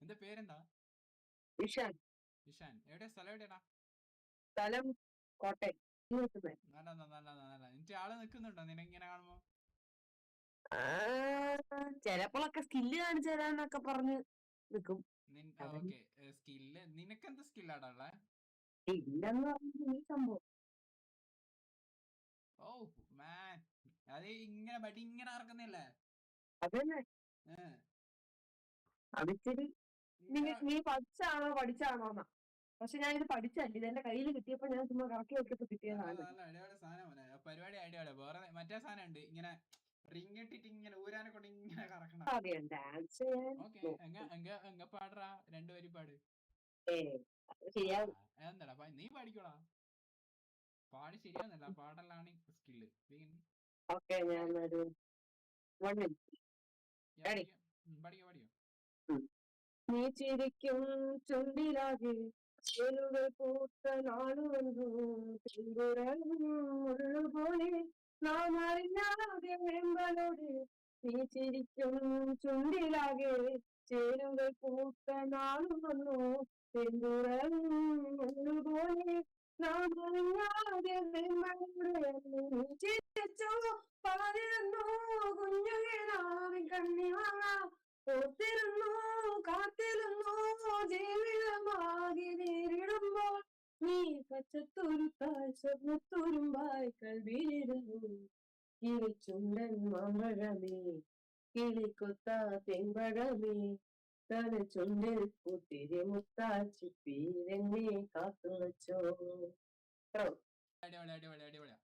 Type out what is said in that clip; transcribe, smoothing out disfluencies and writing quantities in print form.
എന്റെ പേരെന്താ? ഇഷാൻ. ഇഷാൻ. എവിടെയാ സ്ഥലം? എവിടെയാടാ? സ്ഥലം കോട്ടയം. നല്ല. എന്നിട്ട് ആള് നിക്കുന്നുണ്ടോ നിനക്കിങ്ങനെ കാണുമ്പോ? ചിലപ്പോഴൊക്കെ സ്കില്ല് കാണിച്ചു തരാന്നൊക്കെ പറഞ്ഞ് നിക്കും. ഓക്കെ. സ്കില്ല് നിനക്കെന്ത് സ്കില്ലാടാ ഉള്ളെ? ഇല്ലെന്ന് പറഞ്ഞ ഈ സംഭവം. ഓ മാൻ, അത് ഇങ്ങനെ ബടി ഇങ്ങനെ ഇറക്കുന്നില്ലേ? അതന്നെ. അതിച്ചിരി നീ പഠിച്ചാണോന്നാ. പക്ഷെ ഞാനിത് പഠിച്ചല്ല, ഇത് എന്റെ കയ്യിൽ കിട്ടിയപ്പോ ഞാൻ ചുമ്മാ കറക്കി വെച്ചപ്പോ കിട്ടിയതാണ്. നല്ല അടിപൊളി സാധനം. പരിപാടി അടിപൊളി. വേറെ മറ്റേ സാധനം ഉണ്ട്, ഇങ്ങനെ റിങ് ഇട്ടിട്ട് ഇങ്ങനെ ഊരാനെ കൊണ്ട് ഇങ്ങനെ കറക്കണം. ഓക്കെ, പാടറാ, രണ്ടുപേരും പാട്. എന്താടാ നീ പാടിക്കോടാ. പാടി ശരിയാന്നല്ല, പാടലാണ് സ്കില്ല്. പഠിക്കോ. നീ ചിരിക്കും ചുണ്ടിലാകെ പൂത്ത നാളുവന്നു പോലെ നാം അറിഞ്ഞാതെ വെമ്പലോട്. നീ ചിരിക്കും ചുണ്ടിലാകെ ചേരുകൾ പൂത്ത നാളുവന്നു പോലെ നാം അറിഞ്ഞാതെ വെമ്പലോട്. ചിരിച്ചോ പകരുന്നു കുഞ്ഞുകിനാവിൻ കണ്ണിവാങ്ങ ഓർത്തിരുന്നു കാത്തിരുന്നു ജീവിതമാകെ നേരിടുമ്പോൾ നീ പച്ചത്തുരുത്തായി സ്വർണ്ണത്തുരുമ്പായി കൽവിയിലിരുന്നു. കിളിച്ചുണ്ടൻ മാമ്പഴമേ കിളിക്കൊത്ത തെമ്പഴമേ തല ചുണ്ടിൽ പുത്തിരി മുത്താച്ചി പീരെന്നെ കാത്തു വച്ചോ. അടിപൊളിയാ.